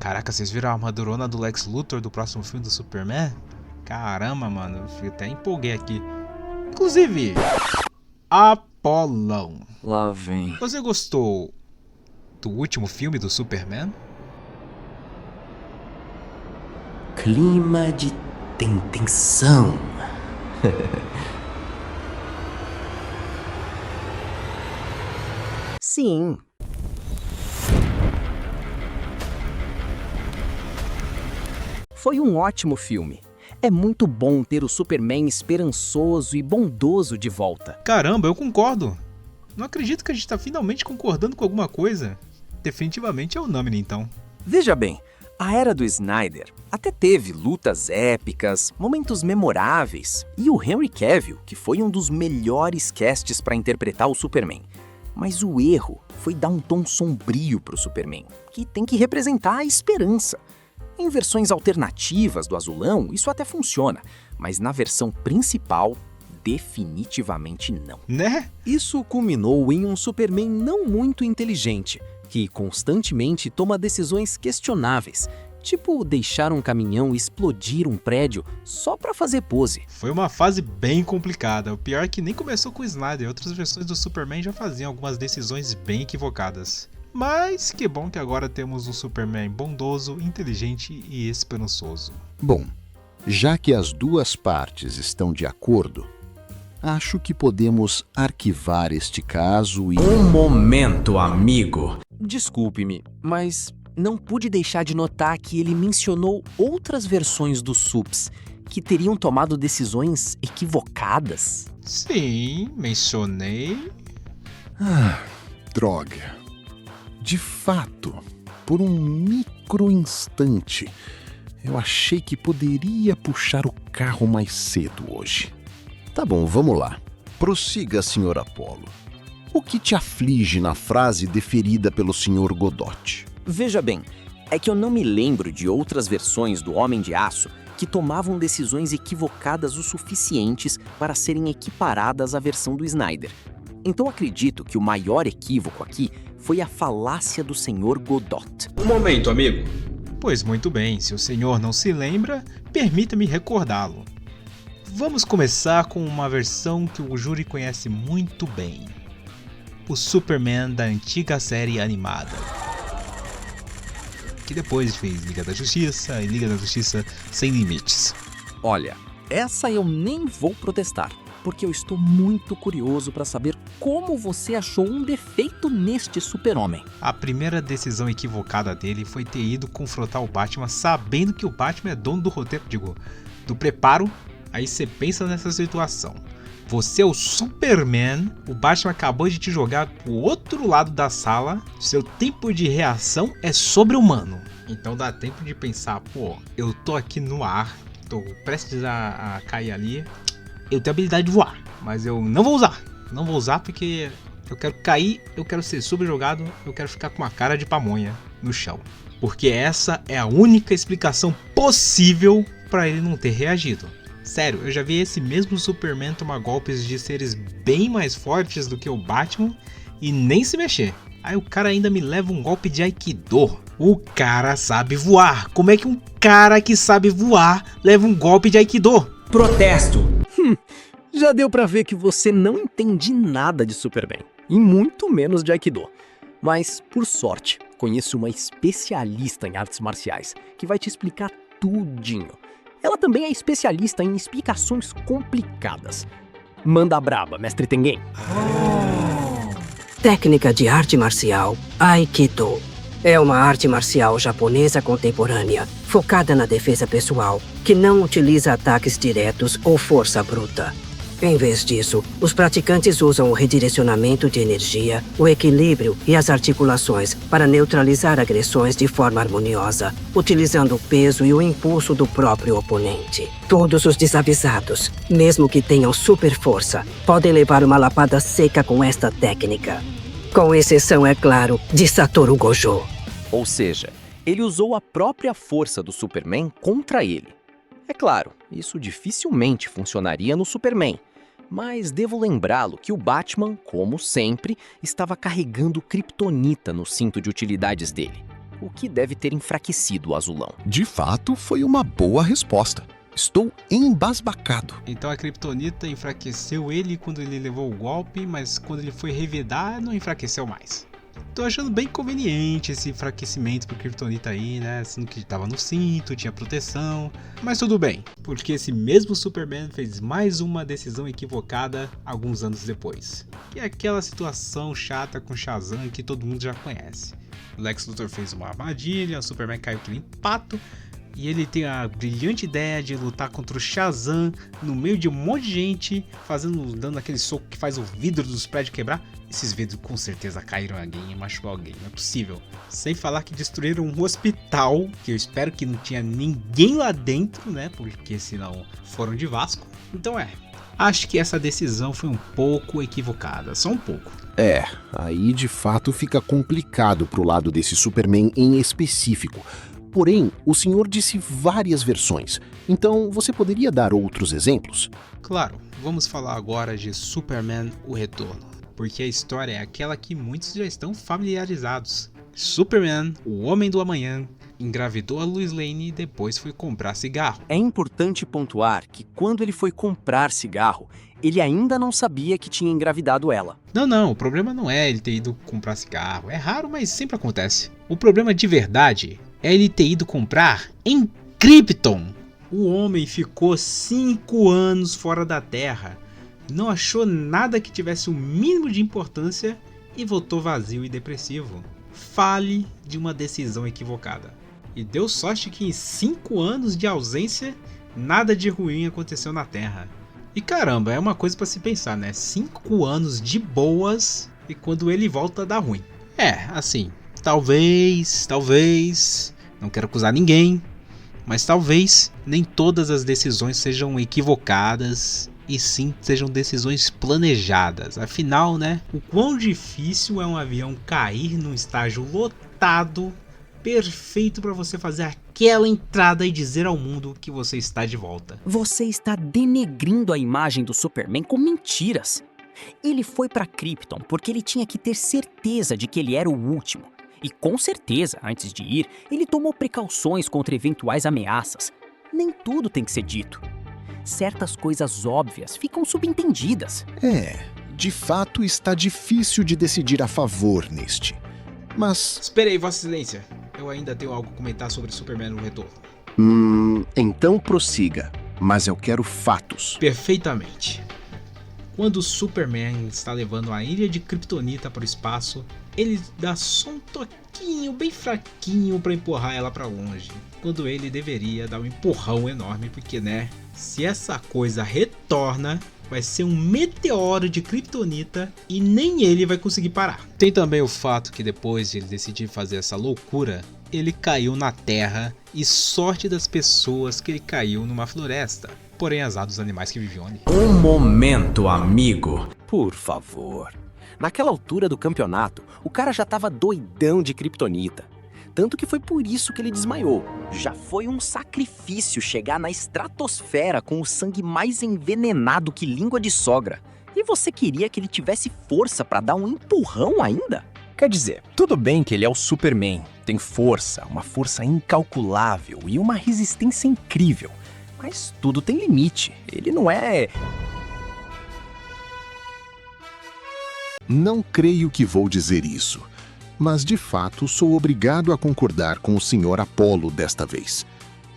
Caraca, vocês viram a armadurona do Lex Luthor do próximo filme do Superman? Caramba, mano, eu até empolguei aqui. Inclusive, Apolão. Lá vem. Você gostou do último filme do Superman? Clima de tensão. Sim. Foi um ótimo filme. É muito bom ter o Superman esperançoso e bondoso de volta. Caramba, eu concordo. Não acredito que a gente tá finalmente concordando com alguma coisa. Definitivamente é o Namine, então. Veja bem, a era do Snyder até teve lutas épicas, momentos memoráveis, e o Henry Cavill, que foi um dos melhores casts para interpretar o Superman. Mas o erro foi dar um tom sombrio pro Superman, que tem que representar a esperança. Em versões alternativas do Azulão, isso até funciona, mas na versão principal, definitivamente não. Né? Isso culminou em um Superman não muito inteligente, que constantemente toma decisões questionáveis, tipo deixar um caminhão explodir um prédio só pra fazer pose. Foi uma fase bem complicada. O pior é que nem começou com o Snyder. Outras versões do Superman já faziam algumas decisões bem equivocadas. Mas que bom que agora temos um Superman bondoso, inteligente e esperançoso. Bom, já que as duas partes estão de acordo, acho que podemos arquivar este caso e... Um momento, amigo. Desculpe-me, mas não pude deixar de notar que ele mencionou outras versões dos Sups que teriam tomado decisões equivocadas. Sim, mencionei. Droga. De fato, por um micro instante, eu achei que poderia puxar o carro mais cedo hoje. Tá bom, vamos lá. Prossiga, Sr. Apollo. O que te aflige na frase deferida pelo Sr. Godot? Veja bem, é que eu não me lembro de outras versões do Homem de Aço que tomavam decisões equivocadas o suficientes para serem equiparadas à versão do Snyder. Então acredito que o maior equívoco aqui foi a falácia do Sr. Godot. Um momento, amigo. Pois muito bem, se o senhor não se lembra, permita-me recordá-lo. Vamos começar com uma versão que o júri conhece muito bem. O Superman da antiga série animada. Que depois fez Liga da Justiça e Liga da Justiça Sem Limites. Olha, essa eu nem vou protestar, porque eu estou muito curioso para saber como você achou um defeito neste super-homem. A primeira decisão equivocada dele foi ter ido confrontar o Batman sabendo que o Batman é dono do roteiro, do preparo. Aí você pensa nessa situação. Você é o Superman, o Batman acabou de te jogar pro outro lado da sala, seu tempo de reação é sobre-humano. Então dá tempo de pensar, pô, eu tô aqui no ar, tô prestes a cair ali, eu tenho a habilidade de voar, mas eu não vou usar. Não vou usar porque eu quero cair, eu quero ser subjugado, eu quero ficar com uma cara de pamonha no chão. Porque essa é a única explicação possível para ele não ter reagido. Sério, eu já vi esse mesmo Superman tomar golpes de seres bem mais fortes do que o Batman e nem se mexer. Aí o cara ainda me leva um golpe de Aikido. O cara sabe voar. Como é que um cara que sabe voar leva um golpe de Aikido? Protesto! Já deu pra ver que você não entende nada de Superman, e muito menos de Aikido. Mas, por sorte, conheço uma especialista em artes marciais que vai te explicar tudinho. Ela também é especialista em explicações complicadas. Manda braba, mestre Tengen. Técnica de arte marcial Aikido. É uma arte marcial japonesa contemporânea, focada na defesa pessoal, que não utiliza ataques diretos ou força bruta. Em vez disso, os praticantes usam o redirecionamento de energia, o equilíbrio e as articulações para neutralizar agressões de forma harmoniosa, utilizando o peso e o impulso do próprio oponente. Todos os desavisados, mesmo que tenham super força, podem levar uma lapada seca com esta técnica. Com exceção, é claro, de Satoru Gojo. Ou seja, ele usou a própria força do Superman contra ele. É claro, isso dificilmente funcionaria no Superman. Mas devo lembrá-lo que o Batman, como sempre, estava carregando kryptonita no cinto de utilidades dele. o que deve ter enfraquecido o azulão. De fato, foi uma boa resposta. Estou embasbacado. Então a Kryptonita enfraqueceu ele quando ele levou o golpe, mas quando ele foi revidar, não enfraqueceu mais. Tô achando bem conveniente esse enfraquecimento pro Kryptonita aí, né? Sendo que tava no cinto, tinha proteção. Mas tudo bem, porque esse mesmo Superman fez mais uma decisão equivocada alguns anos depois. Que é aquela situação chata com Shazam que todo mundo já conhece. O Lex Luthor fez uma armadilha, o Superman caiu que nem pato. E ele tem a brilhante ideia de lutar contra o Shazam no meio de um monte de gente, dando aquele soco que faz o vidro dos prédios quebrar. Esses vidros com certeza caíram em alguém e machucou alguém, não é possível. Sem falar que destruíram um hospital, que eu espero que não tinha ninguém lá dentro, né? Porque senão foram de Vasco. Então acho que essa decisão foi um pouco equivocada, só um pouco. Aí de fato fica complicado pro lado desse Superman em específico. Porém, o senhor disse várias versões, então você poderia dar outros exemplos? Claro, vamos falar agora de Superman: O Retorno, porque a história é aquela que muitos já estão familiarizados. Superman, o Homem do Amanhã, engravidou a Lois Lane e depois foi comprar cigarro. É importante pontuar que quando ele foi comprar cigarro, ele ainda não sabia que tinha engravidado ela. Não, o problema não é ele ter ido comprar cigarro, é raro, mas sempre acontece. O problema de verdade é ele ter ido comprar em Krypton. O homem ficou 5 anos fora da Terra, não achou nada que tivesse o mínimo de importância e voltou vazio e depressivo. Fale de uma decisão equivocada. E deu sorte que em 5 anos de ausência, nada de ruim aconteceu na Terra. E caramba, é uma coisa pra se pensar, né? 5 anos de boas e quando ele volta dá ruim. Assim, talvez, não quero acusar ninguém, mas talvez nem todas as decisões sejam equivocadas e sim sejam decisões planejadas. Afinal, né, o quão difícil é um avião cair num estágio lotado, perfeito para você fazer aquela entrada e dizer ao mundo que você está de volta. Você está denegrindo a imagem do Superman com mentiras. Ele foi para Krypton porque ele tinha que ter certeza de que ele era o último. E com certeza, antes de ir, ele tomou precauções contra eventuais ameaças. Nem tudo tem que ser dito. Certas coisas óbvias ficam subentendidas. De fato está difícil de decidir a favor neste. Mas... Espere aí, Vossa Excelência. Eu ainda tenho algo a comentar sobre Superman: O Retorno. Então prossiga, mas eu quero fatos. Perfeitamente. Quando o Superman está levando a ilha de Kryptonita para o espaço, ele dá só um toquinho bem fraquinho para empurrar ela para longe, quando ele deveria dar um empurrão enorme, porque né, se essa coisa retorna, vai ser um meteoro de Kryptonita e nem ele vai conseguir parar. Tem também o fato que depois de ele decidir fazer essa loucura, ele caiu na terra e sorte das pessoas que ele caiu numa floresta. Porém, azar dos animais que viviam ali. Um momento, amigo. Por favor. Naquela altura do campeonato, o cara já tava doidão de Kryptonita. Tanto que foi por isso que ele desmaiou. Já foi um sacrifício chegar na estratosfera com o sangue mais envenenado que língua de sogra. E você queria que ele tivesse força pra dar um empurrão ainda? Quer dizer, tudo bem que ele é o Superman. Tem força, uma força incalculável e uma resistência incrível. Mas tudo tem limite. Ele não é... Não creio que vou dizer isso, mas de fato sou obrigado a concordar com o Sr. Apollo desta vez.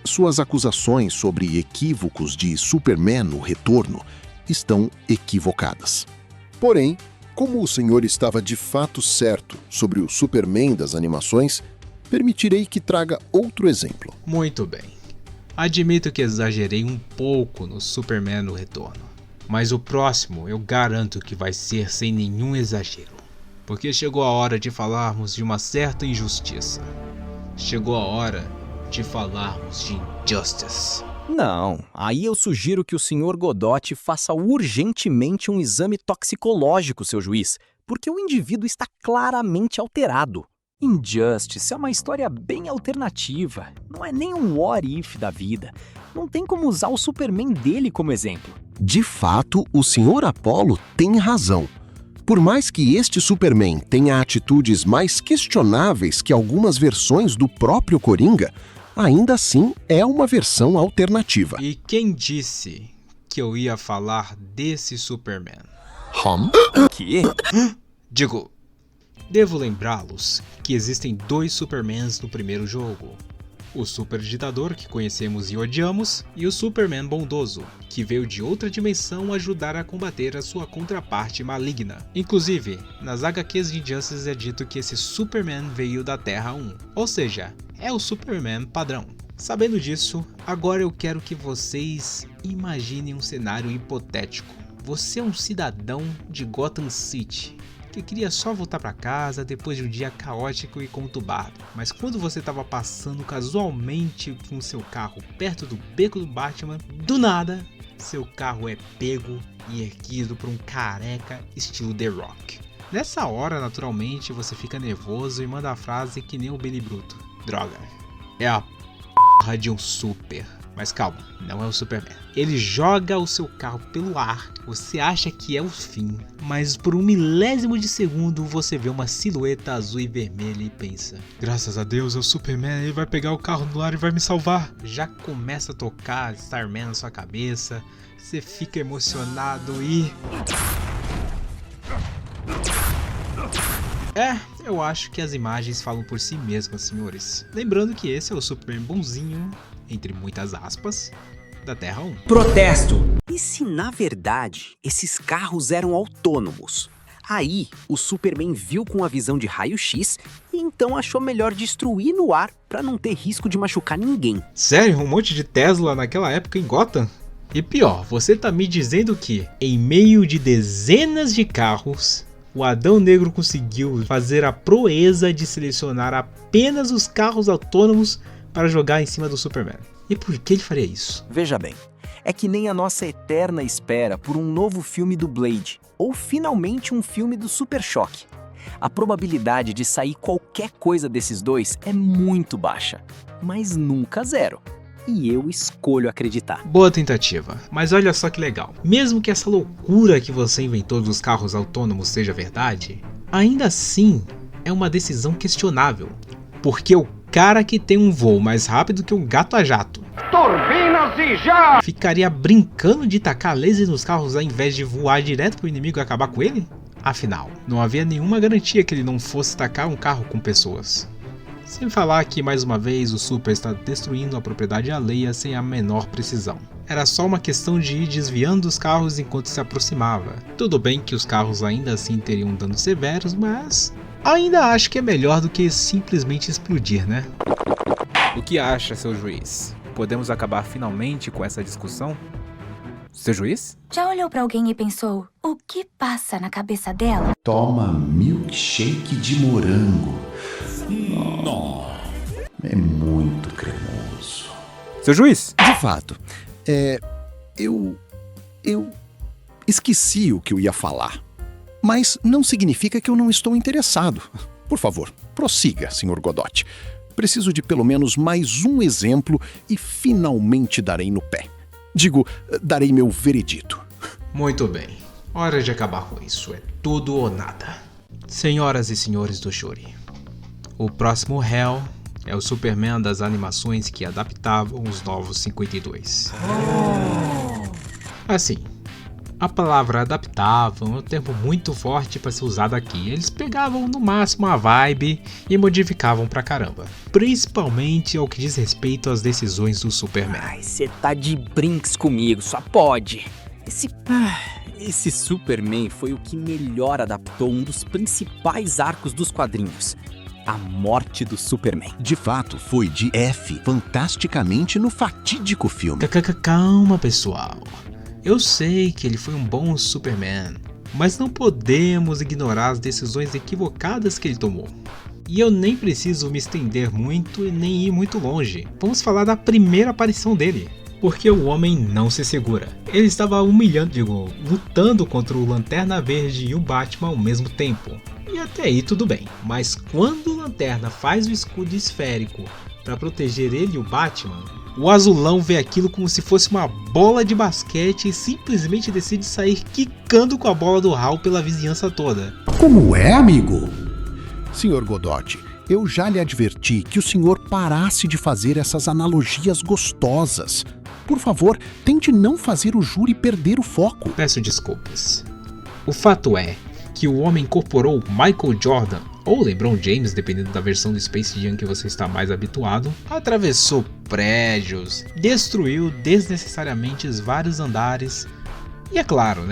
Suas acusações sobre equívocos de Superman: O Retorno estão equivocadas. Porém, como o senhor estava de fato certo sobre o Superman das animações, permitirei que traga outro exemplo. Muito bem. Admito que exagerei um pouco no Superman: O Retorno, mas o próximo eu garanto que vai ser sem nenhum exagero, porque chegou a hora de falarmos de uma certa injustiça. Chegou a hora de falarmos de Injustice. Não, aí eu sugiro que o Sr. Godot faça urgentemente um exame toxicológico, seu juiz, porque o indivíduo está claramente alterado. Injustice é uma história bem alternativa, não é nem um what if da vida. Não tem como usar o Superman dele como exemplo. De fato, o Sr. Apollo tem razão. Por mais que este Superman tenha atitudes mais questionáveis que algumas versões do próprio Coringa, ainda assim é uma versão alternativa. E quem disse que eu ia falar desse Superman? Que? Digo, devo lembrá-los que existem 2 Supermans no primeiro jogo. O Super Ditador, que conhecemos e odiamos, e o Superman bondoso, que veio de outra dimensão ajudar a combater a sua contraparte maligna. Inclusive, nas HQs de Injustice é dito que esse Superman veio da Terra 1, ou seja, é o Superman padrão. Sabendo disso, agora eu quero que vocês imaginem um cenário hipotético. Você é um cidadão de Gotham City, que queria só voltar para casa depois de um dia caótico e conturbado. Mas quando você estava passando casualmente com seu carro perto do beco do Batman, do nada, seu carro é pego e erguido por um careca estilo The Rock. Nessa hora, naturalmente, você fica nervoso e manda a frase que nem o Billy Bruto. Droga, é a porra de um super. Mas calma, não é o Superman. Ele joga o seu carro pelo ar, você acha que é o fim, mas por um milésimo de segundo você vê uma silhueta azul e vermelha e pensa: graças a Deus é o Superman, ele vai pegar o carro no ar e vai me salvar. Já começa a tocar Starman na sua cabeça, você fica emocionado e... eu acho que as imagens falam por si mesmas, senhores. Lembrando que esse é o Superman bonzinho, entre muitas aspas, da Terra 1. Protesto! E se na verdade esses carros eram autônomos? Aí o Superman viu com a visão de raio-x e então achou melhor destruir no ar para não ter risco de machucar ninguém. Sério? Um monte de Tesla naquela época em Gotham? E pior, você tá me dizendo que, em meio de dezenas de carros, o Adão Negro conseguiu fazer a proeza de selecionar apenas os carros autônomos para jogar em cima do Superman. E por que ele faria isso? Veja bem, é que nem a nossa eterna espera por um novo filme do Blade, ou finalmente um filme do Super Choque. A probabilidade de sair qualquer coisa desses dois é muito baixa, mas nunca zero. E eu escolho acreditar. Boa tentativa, mas olha só que legal. Mesmo que essa loucura que você inventou dos carros autônomos seja verdade, ainda assim é uma decisão questionável. Porque o cara que tem um voo mais rápido que um gato a jato, turbinas e já, ficaria brincando de tacar laser nos carros ao invés de voar direto pro inimigo e acabar com ele? Afinal, não havia nenhuma garantia que ele não fosse tacar um carro com pessoas. Sem falar que, mais uma vez, o Super está destruindo a propriedade alheia sem a menor precisão. Era só uma questão de ir desviando os carros enquanto se aproximava. Tudo bem que os carros ainda assim teriam danos severos, mas ainda acho que é melhor do que simplesmente explodir, né? O que acha, seu juiz? Podemos acabar finalmente com essa discussão? Seu juiz? Já olhou pra alguém e pensou, o que passa na cabeça dela? Toma milkshake de morango. É muito cremoso. Seu juiz? De fato, eu esqueci o que eu ia falar. Mas não significa que eu não estou interessado. Por favor, prossiga, Sr. Godot. Preciso de pelo menos mais um exemplo e finalmente darei no pé. Digo, darei meu veredito. Muito bem. Hora de acabar com isso. É tudo ou nada. Senhoras e senhores do Shuri, o próximo réu é o Superman das animações que adaptavam os Novos 52. Assim, a palavra adaptavam é um termo muito forte para ser usado aqui. Eles pegavam no máximo a vibe e modificavam pra caramba. Principalmente ao que diz respeito às decisões do Superman. Ai, cê tá de brinks comigo, só pode. Esse Superman foi o que melhor adaptou um dos principais arcos dos quadrinhos. A morte do Superman. De fato, foi de F fantasticamente no fatídico filme. Calma, pessoal. Eu sei que ele foi um bom Superman, mas não podemos ignorar as decisões equivocadas que ele tomou. E eu nem preciso me estender muito e nem ir muito longe. Vamos falar da primeira aparição dele. Porque o homem não se segura. Ele estava lutando contra o Lanterna Verde e o Batman ao mesmo tempo. E até aí tudo bem. Mas quando o Lanterna faz o escudo esférico para proteger ele e o Batman, o azulão vê aquilo como se fosse uma bola de basquete e simplesmente decide sair quicando com a bola do Hal pela vizinhança toda. Como é, amigo? Senhor Godot, eu já lhe adverti que o senhor parasse de fazer essas analogias gostosas. Por favor, tente não fazer o júri perder o foco. Peço desculpas. O fato é que o homem incorporou Michael Jordan, ou LeBron James, dependendo da versão do Space Jam que você está mais habituado, atravessou prédios, destruiu desnecessariamente vários andares e, é claro,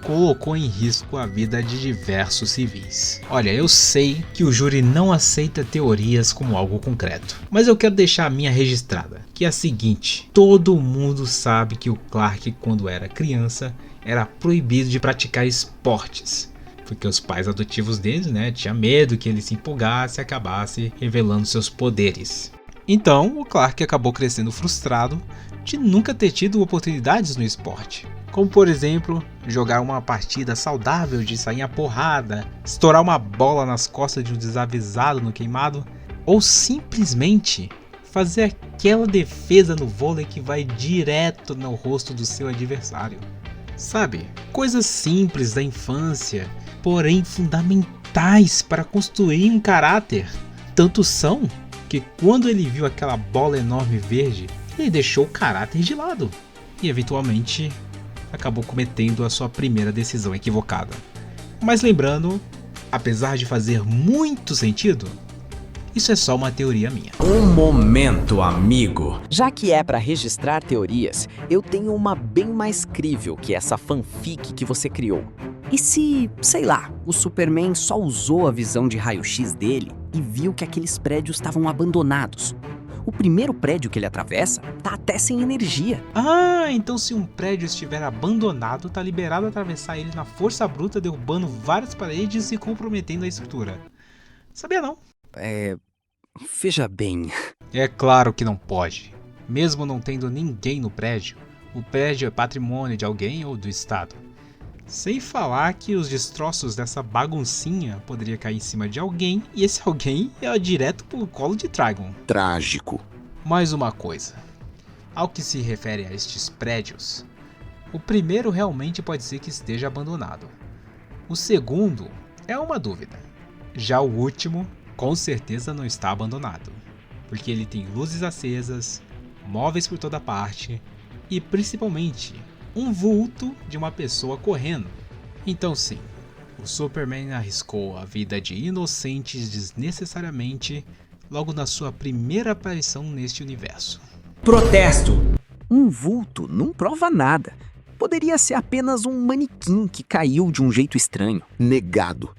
colocou em risco a vida de diversos civis. Olha, eu sei que o júri não aceita teorias como algo concreto, mas eu quero deixar a minha registrada, que é a seguinte: todo mundo sabe que o Clark, quando era criança, era proibido de praticar esportes, porque os pais adotivos deles, tinham medo que ele se empolgasse e acabasse revelando seus poderes. Então, o Clark acabou crescendo frustrado de nunca ter tido oportunidades no esporte, como por exemplo, jogar uma partida saudável de sair a porrada, estourar uma bola nas costas de um desavisado no queimado, ou simplesmente fazer aquela defesa no vôlei que vai direto no rosto do seu adversário. Sabe, coisas simples da infância, porém fundamentais para construir um caráter. Tanto são que quando ele viu aquela bola enorme verde, ele deixou o caráter de lado e eventualmente acabou cometendo a sua primeira decisão equivocada. Mas lembrando, apesar de fazer muito sentido, isso é só uma teoria minha. Um momento, amigo. Já que é pra registrar teorias, eu tenho uma bem mais crível que essa fanfic que você criou. E se, sei lá, o Superman só usou a visão de raio-x dele e viu que aqueles prédios estavam abandonados? O primeiro prédio que ele atravessa tá até sem energia. Ah, então se um prédio estiver abandonado, tá liberado atravessar ele na força bruta, derrubando várias paredes e comprometendo a estrutura. Sabia não? Veja bem. É claro que não pode. Mesmo não tendo ninguém no prédio, o prédio é patrimônio de alguém ou do Estado. Sem falar que os destroços dessa baguncinha poderiam cair em cima de alguém e esse alguém é direto pro colo de Trigon. Trágico. Mais uma coisa. Ao que se refere a estes prédios, o primeiro realmente pode ser que esteja abandonado. O segundo é uma dúvida. Já o último, com certeza não está abandonado, porque ele tem luzes acesas, móveis por toda parte e principalmente um vulto de uma pessoa correndo. Então sim, o Superman arriscou a vida de inocentes desnecessariamente logo na sua primeira aparição neste universo. Protesto! Um vulto não prova nada. Poderia ser apenas um manequim que caiu de um jeito estranho. Negado.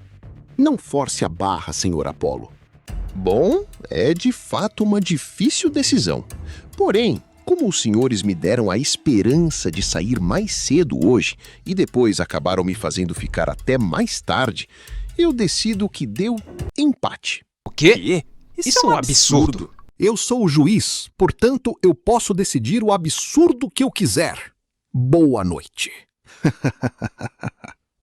Não force a barra, senhor Apollo. Bom, é de fato uma difícil decisão. Porém, como os senhores me deram a esperança de sair mais cedo hoje e depois acabaram me fazendo ficar até mais tarde, eu decido que deu empate. O quê? Isso é um absurdo. Eu sou o juiz, portanto eu posso decidir o absurdo que eu quiser. Boa noite.